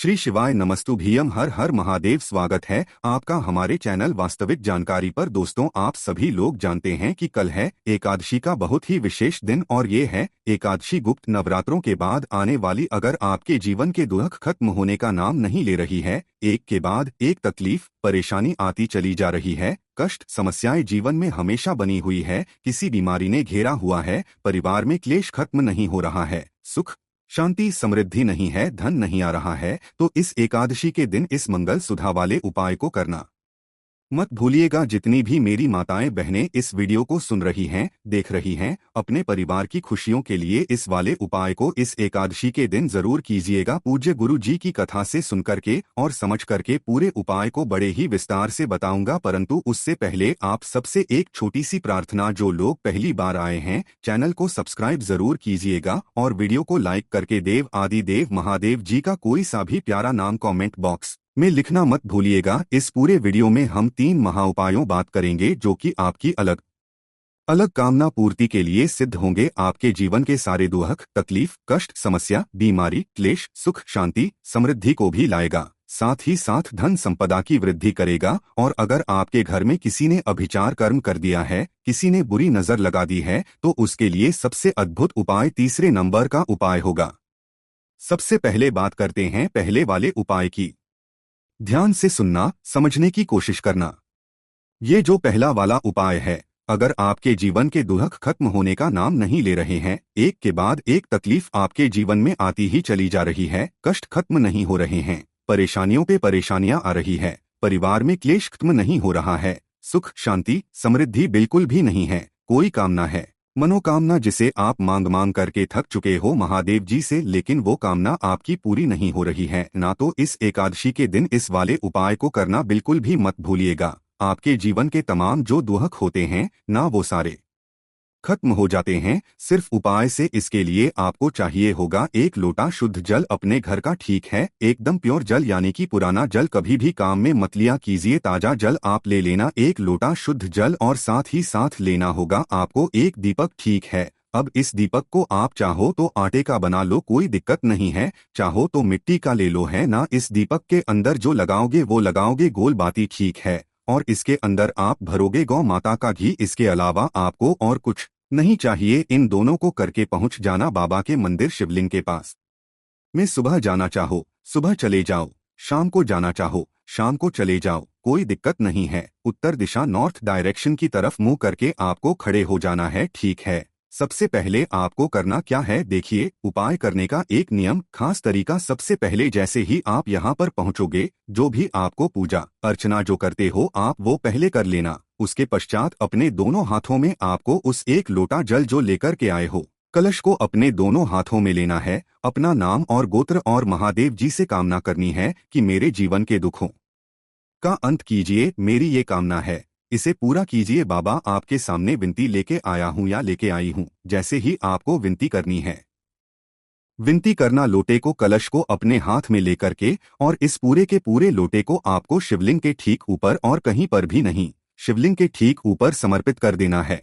श्री शिवाय नमस्तुभ्यम हर हर महादेव। स्वागत है आपका हमारे चैनल वास्तविक जानकारी पर। दोस्तों, आप सभी लोग जानते हैं कि कल है एकादशी का बहुत ही विशेष दिन और ये है एकादशी गुप्त नवरात्रों के बाद आने वाली। अगर आपके जीवन के दुख खत्म होने का नाम नहीं ले रही है, एक के बाद एक तकलीफ परेशानी आती चली जा रही है, कष्ट समस्याएं जीवन में हमेशा बनी हुई है, किसी बीमारी ने घेरा हुआ है, परिवार में क्लेश खत्म नहीं हो रहा है, सुख शांति समृद्धि नहीं है, धन नहीं आ रहा है, तो इस एकादशी के दिन इस मंगल सुधा वाले उपाय को करना मत भूलिएगा। जितनी भी मेरी माताएं बहनें इस वीडियो को सुन रही हैं, देख रही हैं, अपने परिवार की खुशियों के लिए इस वाले उपाय को इस एकादशी के दिन जरूर कीजिएगा। पूज्य गुरु जी की कथा से सुन करके और समझ करके पूरे उपाय को बड़े ही विस्तार से बताऊंगा, परंतु उससे पहले आप सबसे एक छोटी सी प्रार्थना। जो लोग पहली बार आए हैं, चैनल को सब्सक्राइब जरूर कीजिएगा और वीडियो को लाइक करके देव आदि देव महादेव जी का कोई सा भी प्यारा नाम कमेंट बॉक्स में लिखना मत भूलिएगा। इस पूरे वीडियो में हम 3 महाउपायों बात करेंगे जो कि आपकी अलग अलग कामना पूर्ति के लिए सिद्ध होंगे। आपके जीवन के सारे दुख तकलीफ कष्ट समस्या बीमारी क्लेश सुख शांति समृद्धि को भी लाएगा, साथ ही साथ धन संपदा की वृद्धि करेगा। और अगर आपके घर में किसी ने अभिचार कर्म कर दिया है, किसी ने बुरी नजर लगा दी है, तो उसके लिए सबसे अद्भुत उपाय तीसरे नंबर का उपाय होगा। सबसे पहले बात करते हैं पहले वाले उपाय की। ध्यान से सुनना, समझने की कोशिश करना। ये जो पहला वाला उपाय है, अगर आपके जीवन के दुख खत्म होने का नाम नहीं ले रहे हैं, एक के बाद एक तकलीफ आपके जीवन में आती ही चली जा रही है, कष्ट खत्म नहीं हो रहे हैं, परेशानियों पे परेशानियां आ रही है, परिवार में क्लेश खत्म नहीं हो रहा है, सुख शांति समृद्धि बिल्कुल भी नहीं है, कोई कामना है मनोकामना जिसे आप मांग मांग करके थक चुके हो महादेव जी से, लेकिन वो कामना आपकी पूरी नहीं हो रही है ना, तो इस एकादशी के दिन इस वाले उपाय को करना बिल्कुल भी मत भूलिएगा। आपके जीवन के तमाम जो दुख होते हैं ना, वो सारे खत्म हो जाते हैं सिर्फ उपाय से। इसके लिए आपको चाहिए होगा 1 लोटा शुद्ध जल अपने घर का, ठीक है, एकदम प्योर जल, यानी कि पुराना जल कभी भी काम में मत लिया कीजिए। ताजा जल आप ले लेना, 1 लोटा शुद्ध जल, और साथ ही साथ लेना होगा आपको 1 दीपक, ठीक है। अब इस दीपक को आप चाहो तो आटे का बना लो, कोई दिक्कत नहीं है, चाहो तो मिट्टी का ले लो, है ना। इस दीपक के अंदर जो लगाओगे वो लगाओगे गोल बाती, ठीक है, और इसके अंदर आप भरोगे गौ माता का घी। इसके अलावा आपको और कुछ नहीं चाहिए। इन दोनों को करके पहुंच जाना बाबा के मंदिर शिवलिंग के पास में। सुबह जाना चाहो सुबह चले जाओ, शाम को जाना चाहो शाम को चले जाओ, कोई दिक्कत नहीं है। उत्तर दिशा नॉर्थ डायरेक्शन की तरफ मुंह करके आपको खड़े हो जाना है, ठीक है। सबसे पहले आपको करना क्या है, देखिए, उपाय करने का एक नियम खास तरीका। सबसे पहले जैसे ही आप यहाँ पर पहुँचोगे, जो भी आपको पूजा अर्चना जो करते हो आप वो पहले कर लेना। उसके पश्चात अपने दोनों हाथों में आपको उस 1 लोटा जल जो लेकर के आए हो, कलश को अपने दोनों हाथों में लेना है। अपना नाम और गोत्र और महादेव जी से कामना करनी है कि मेरे जीवन के दुखों का अंत कीजिए, मेरी ये कामना है, इसे पूरा कीजिए। बाबा आपके सामने विनती लेके आया हूँ या लेके आई हूँ। जैसे ही आपको विनती करनी है, विनती करना, लोटे को कलश को अपने हाथ में लेकर के, और इस पूरे के पूरे लोटे को आपको शिवलिंग के ठीक ऊपर और कहीं पर भी नहीं, शिवलिंग के ठीक ऊपर समर्पित कर देना है।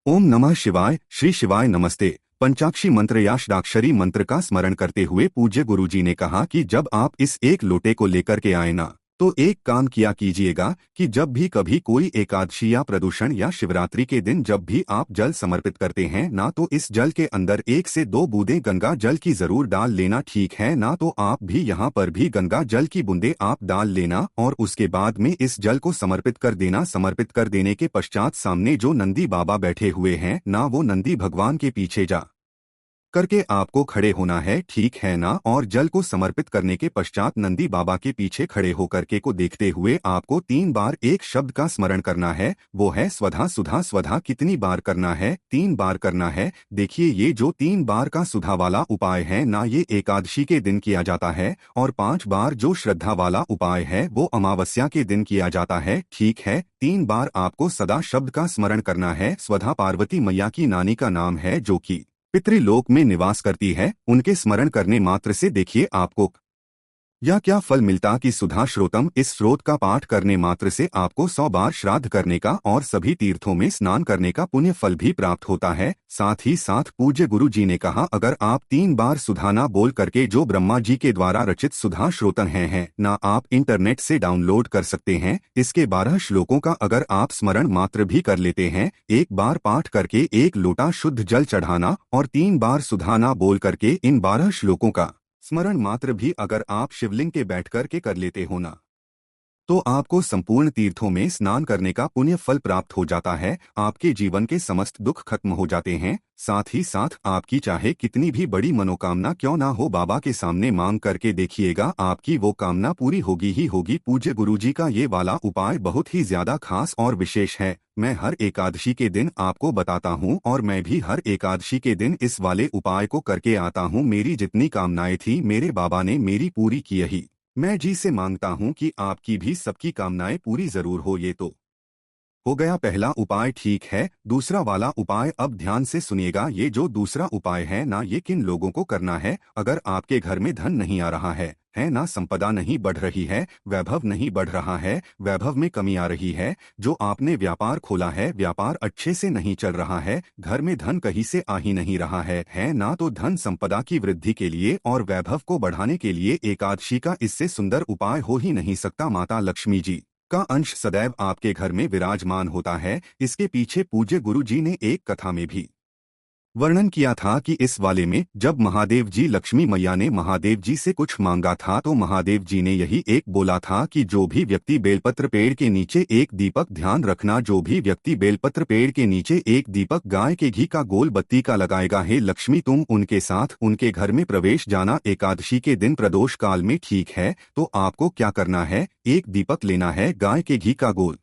ओम नमः शिवाय, श्री शिवाय नमस्ते पंचाक्षी मंत्र या षडाक्षरी मंत्र का स्मरण करते हुए पूज्य गुरुजी ने कहा कि जब आप इस 1 लोटे को लेकर के आए ना, तो एक काम किया कीजिएगा कि जब भी कभी कोई एकादशी या प्रदूषण या शिवरात्रि के दिन जब भी आप जल समर्पित करते हैं ना, तो इस जल के अंदर 1 से 2 बूंदें गंगा जल की जरूर डाल लेना, ठीक है ना। तो आप भी यहाँ पर भी गंगा जल की बूंदें आप डाल लेना और उसके बाद में इस जल को समर्पित कर देना। समर्पित कर देने के पश्चात सामने जो नंदी बाबा बैठे हुए हैं ना, वो नंदी भगवान के पीछे जा करके आपको खड़े होना है, ठीक है ना। और जल को समर्पित करने के पश्चात नंदी बाबा के पीछे खड़े होकर के को देखते हुए आपको 3 बार एक शब्द का स्मरण करना है, वो है स्वधा सुधा। स्वधा कितनी बार करना है, 3 बार करना है। देखिए, ये जो 3 बार का सुधा वाला उपाय है ना, ये एकादशी के दिन किया जाता है, और 5 बार जो श्रद्धा वाला उपाय है वो अमावस्या के दिन किया जाता है, ठीक है। 3 बार आपको सदा शब्द का स्मरण करना है। स्वधा पार्वती मैया की नानी का नाम है, जो कि पितृलोक में निवास करती है। उनके स्मरण करने मात्र से देखिए आपको या क्या फल मिलता कि सुधा श्रोतम इस स्रोत का पाठ करने मात्र से आपको 100 बार श्राद्ध करने का और सभी तीर्थों में स्नान करने का पुण्य फल भी प्राप्त होता है। साथ ही साथ पूज्य गुरु जी ने कहा, अगर आप 3 बार सुधा ना बोल करके जो ब्रह्मा जी के द्वारा रचित सुधा श्रोतन हैं ना आप इंटरनेट से डाउनलोड कर सकते हैं। इसके 12 श्लोकों का अगर आप स्मरण मात्र भी कर लेते हैं, एक बार पाठ करके 1 लोटा शुद्ध जल चढ़ाना और 3 बार सुधा ना बोल करके इन 12 श्लोकों का स्मरण मात्र भी अगर आप शिवलिंग के बैठकर के कर लेते हो ना, तो आपको संपूर्ण तीर्थों में स्नान करने का पुण्य फल प्राप्त हो जाता है। आपके जीवन के समस्त दुख खत्म हो जाते हैं। साथ ही साथ आपकी चाहे कितनी भी बड़ी मनोकामना क्यों ना हो, बाबा के सामने मांग करके देखिएगा, आपकी वो कामना पूरी होगी ही होगी। पूज्य गुरुजी का ये वाला उपाय बहुत ही ज्यादा खास और विशेष है। मैं हर एकादशी के दिन आपको बताता हूँ और मैं भी हर एकादशी के दिन इस वाले उपाय को करके आता हूँ। मेरी जितनी कामनाएं थी मेरे बाबा ने मेरी पूरी की ही। मैं जी से मांगता हूँ कि आपकी भी सबकी कामनाएं पूरी जरूर हो। ये तो हो गया पहला उपाय, ठीक है। दूसरा वाला उपाय अब ध्यान से सुनिएगा। ये जो दूसरा उपाय है ना, ये किन लोगों को करना है? अगर आपके घर में धन नहीं आ रहा है ना, संपदा नहीं बढ़ रही है, वैभव नहीं बढ़ रहा है, वैभव में कमी आ रही है, जो आपने व्यापार खोला है व्यापार अच्छे से नहीं चल रहा है, घर में धन कहीं से आ ही नहीं रहा है ना, तो धन संपदा की वृद्धि के लिए और वैभव को बढ़ाने के लिए एकादशी का इससे सुंदर उपाय हो ही नहीं सकता। माता लक्ष्मी जी का अंश सदैव आपके घर में विराजमान होता है। इसके पीछे पूज्य गुरु जी ने एक कथा में भी वर्णन किया था कि इस वाले में जब महादेव जी, लक्ष्मी मैया ने महादेव जी से कुछ मांगा था तो महादेव जी ने यही एक बोला था कि जो भी व्यक्ति बेलपत्र पेड़ के नीचे एक दीपक, ध्यान रखना, जो भी व्यक्ति बेलपत्र पेड़ के नीचे एक दीपक गाय के घी का गोल बत्ती का लगाएगा, हे लक्ष्मी तुम उनके साथ उनके घर में प्रवेश जाना। एकादशी के दिन प्रदोष काल में, ठीक है। तो आपको क्या करना है? एक दीपक लेना है, गाय के घी का गोल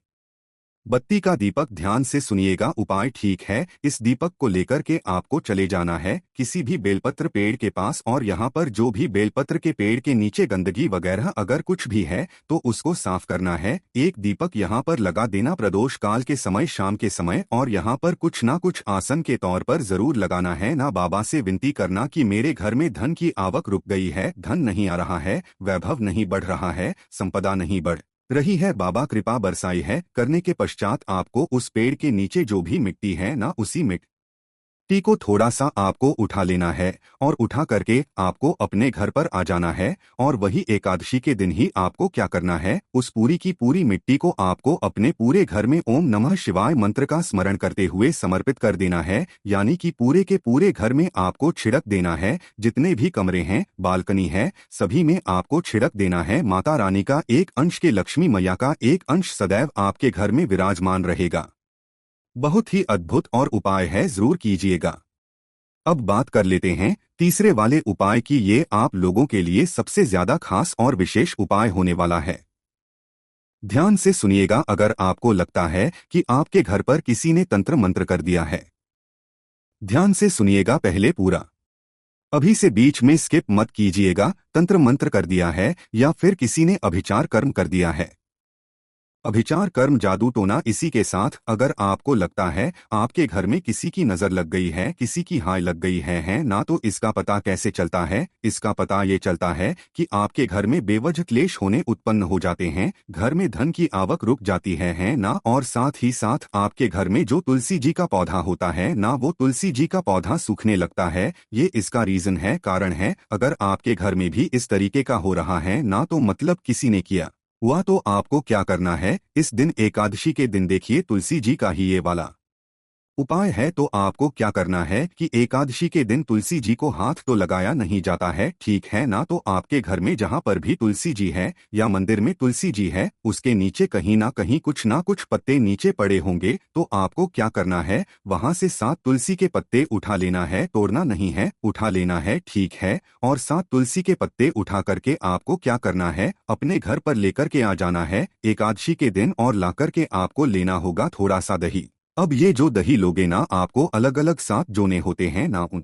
बत्ती का दीपक। ध्यान से सुनिएगा उपाय, ठीक है। इस दीपक को लेकर के आपको चले जाना है किसी भी बेलपत्र पेड़ के पास, और यहाँ पर जो भी बेलपत्र के पेड़ के नीचे गंदगी वगैरह अगर कुछ भी है तो उसको साफ करना है। एक दीपक यहाँ पर लगा देना प्रदोष काल के समय, शाम के समय, और यहाँ पर कुछ ना कुछ आसन के तौर पर जरूर लगाना है ना। बाबा से विनती करना कि मेरे घर में धन की आवक रुक गई है, धन नहीं आ रहा है, वैभव नहीं बढ़ रहा है, संपदा नहीं बढ़ रही है, बाबा कृपा बरसाई है। करने के पश्चात आपको उस पेड़ के नीचे जो भी मिट्टी है ना, उसी मिट्टी को थोड़ा सा आपको उठा लेना है और उठा करके आपको अपने घर पर आ जाना है। और वही एकादशी के दिन ही आपको क्या करना है, उस पूरी की पूरी मिट्टी को आपको अपने पूरे घर में ओम नमः शिवाय मंत्र का स्मरण करते हुए समर्पित कर देना है। यानी कि पूरे के पूरे घर में आपको छिड़क देना है। जितने भी कमरे हैं, बालकनी है, सभी में आपको छिड़क देना है। माता रानी का एक अंश के लक्ष्मी मैया का एक अंश सदैव आपके घर में विराजमान रहेगा। बहुत ही अद्भुत और उपाय है, जरूर कीजिएगा। अब बात कर लेते हैं तीसरे वाले उपाय की। ये आप लोगों के लिए सबसे ज्यादा खास और विशेष उपाय होने वाला है। ध्यान से सुनिएगा। अगर आपको लगता है कि आपके घर पर किसी ने तंत्र मंत्र कर दिया है, ध्यान से सुनिएगा पहले पूरा, अभी से बीच में स्किप मत कीजिएगा। तंत्र मंत्र कर दिया है या फिर किसी ने अभिचार कर्म कर दिया है, अभिचार कर्म जादू टोना, इसी के साथ अगर आपको लगता है आपके घर में किसी की नजर लग गई है, किसी की हाय लग गई है ना, तो इसका पता कैसे चलता है? इसका पता ये चलता है कि आपके घर में बेवजह क्लेश होने उत्पन्न हो जाते हैं, घर में धन की आवक रुक जाती है ना, और साथ ही साथ आपके घर में जो तुलसी जी का पौधा होता है ना, वो तुलसी जी का पौधा सूखने लगता है। ये इसका रीजन है, कारण है। अगर आपके घर में भी इस तरीके का हो रहा है ना, तो मतलब किसी ने किया हुआ। तो आपको क्या करना है, इस दिन एकादशी के दिन देखिए तुलसी जी का ही ये वाला उपाय है। तो आपको क्या करना है कि एकादशी के दिन तुलसी जी को हाथ तो लगाया नहीं जाता है, ठीक है ना, तो आपके घर में जहाँ पर भी तुलसी जी है या मंदिर में तुलसी जी है, उसके नीचे कहीं ना कुछ पत्ते नीचे पड़े होंगे। तो आपको क्या करना है, वहां से 7 तुलसी के पत्ते उठा लेना है, तोड़ना नहीं है, उठा लेना है, ठीक है। और 7 तुलसी के पत्ते उठा करके आपको क्या करना है, अपने घर पर लेकर के आ जाना है एकादशी के दिन, और ला करके आपको लेना होगा थोड़ा सा दही। अब ये जो दही लोगे ना, आपको अलग अलग 7 जोने होते हैं ना, उन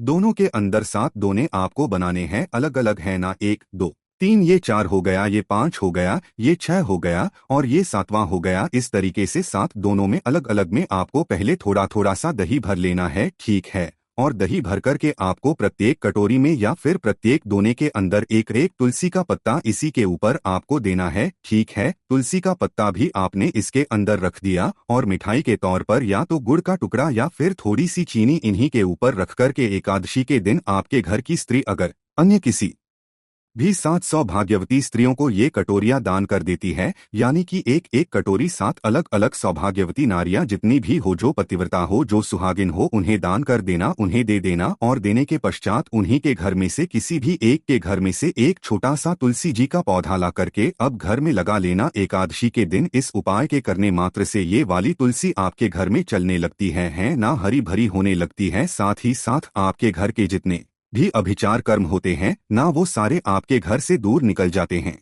दोनों के अंदर 7 दोने आपको बनाने हैं, अलग अलग है ना, 1 2 3, ये 4 हो गया, ये 5 हो गया, ये 6 हो गया, और ये 7वां हो गया। इस तरीके से 7 दोनों में अलग अलग में आपको पहले थोड़ा थोड़ा सा दही भर लेना है, ठीक है। और दही भर कर के आपको प्रत्येक कटोरी में या फिर प्रत्येक दोने के अंदर एक एक तुलसी का पत्ता इसी के ऊपर आपको देना है। ठीक है, तुलसी का पत्ता भी आपने इसके अंदर रख दिया और मिठाई के तौर पर या तो गुड़ का टुकड़ा या फिर थोड़ी सी चीनी इन्हीं के ऊपर रख कर के एकादशी के दिन आपके घर की स्त्री अगर अन्य किसी भी 700 भाग्यवती स्त्रियों को ये कटोरियां दान कर देती है, यानी कि एक एक कटोरी 7 अलग अलग सौभाग्यवती नारियां जितनी भी हो, जो पतिव्रता हो, जो सुहागिन हो, उन्हें दान कर देना, उन्हें दे देना। और देने के पश्चात उन्हीं के घर में से किसी भी एक के घर में से एक छोटा सा तुलसी जी का पौधा ला करके अब घर में लगा लेना। एकादशी के दिन इस उपाय के करने मात्र से ये वाली तुलसी आपके घर में चलने लगती है ना हरी भरी होने लगती है। साथ ही साथ आपके घर के जितने भी अभिचार कर्म होते हैं ना, वो सारे आपके घर से दूर निकल जाते हैं।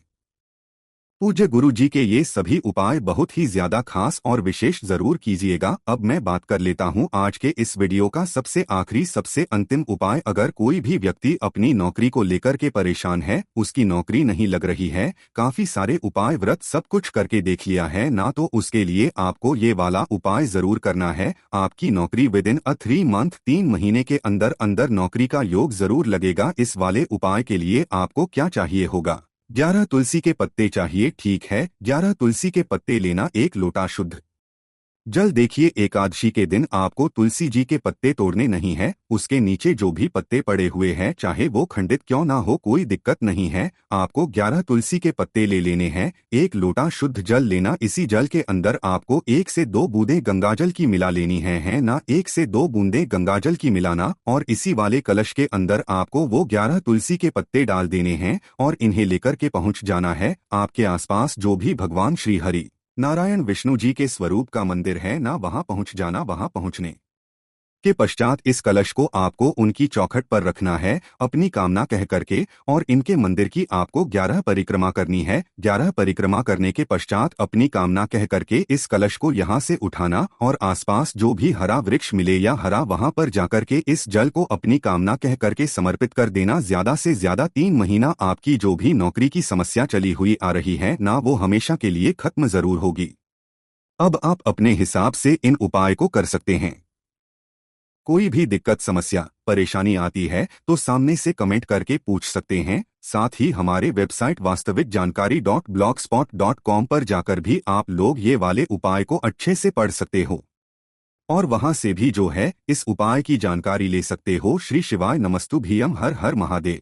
पूज्य गुरु जी के ये सभी उपाय बहुत ही ज्यादा खास और विशेष जरूर कीजिएगा। अब मैं बात कर लेता हूँ आज के इस वीडियो का सबसे आखिरी सबसे अंतिम उपाय। अगर कोई भी व्यक्ति अपनी नौकरी को लेकर के परेशान है, उसकी नौकरी नहीं लग रही है, काफी सारे उपाय व्रत सब कुछ करके देख लिया है ना, तो उसके लिए आपको ये वाला उपाय जरूर करना है। आपकी नौकरी विद इन 3 मंथ 3 महीने के अंदर अंदर नौकरी का योग जरूर लगेगा। इस वाले उपाय के लिए आपको क्या चाहिए होगा? 11 तुलसी के पत्ते चाहिए। ठीक है, 11 तुलसी के पत्ते लेना, 1 लोटा शुद्ध जल। देखिए, एकादशी के दिन आपको तुलसी जी के पत्ते तोड़ने नहीं है, उसके नीचे जो भी पत्ते पड़े हुए हैं चाहे वो खंडित क्यों ना हो, कोई दिक्कत नहीं है। आपको 11 तुलसी के पत्ते ले लेने हैं, 1 लोटा शुद्ध जल लेना। इसी जल के अंदर आपको 1 से 2 बूंदें गंगाजल की मिला लेनी है ना, 1 से 2 बूंदें गंगाजल की मिलाना। और इसी वाले कलश के अंदर आपको वो 11 तुलसी के पत्ते डाल देने हैं और इन्हें लेकर के पहुंच जाना है आपके आसपास जो भी भगवान श्री हरि नारायण विष्णु जी के स्वरूप का मंदिर है ना, वहां पहुंच जाना। वहां पहुंचने के पश्चात इस कलश को आपको उनकी चौखट पर रखना है अपनी कामना कह करके, और इनके मंदिर की आपको 11 परिक्रमा करनी है। 11 परिक्रमा करने के पश्चात अपनी कामना कह करके इस कलश को यहाँ से उठाना और आसपास जो भी हरा वृक्ष मिले या हरा, वहां पर जाकर के इस जल को अपनी कामना कह करके समर्पित कर देना। ज्यादा से ज्यादा 3 महीना आपकी जो भी नौकरी की समस्या चली हुई आ रही है ना, वो हमेशा के लिए खत्म जरूर होगी। अब आप अपने हिसाब से इन उपाय को कर सकते हैं। कोई भी दिक्कत समस्या परेशानी आती है तो सामने से कमेंट करके पूछ सकते हैं। साथ ही हमारे वेबसाइट वास्तविक जानकारी .blogspot.com पर जाकर भी आप लोग ये वाले उपाय को अच्छे से पढ़ सकते हो और वहां से भी जो है इस उपाय की जानकारी ले सकते हो। श्री शिवाय नमस्तुभ्यम। हर हर महादेव।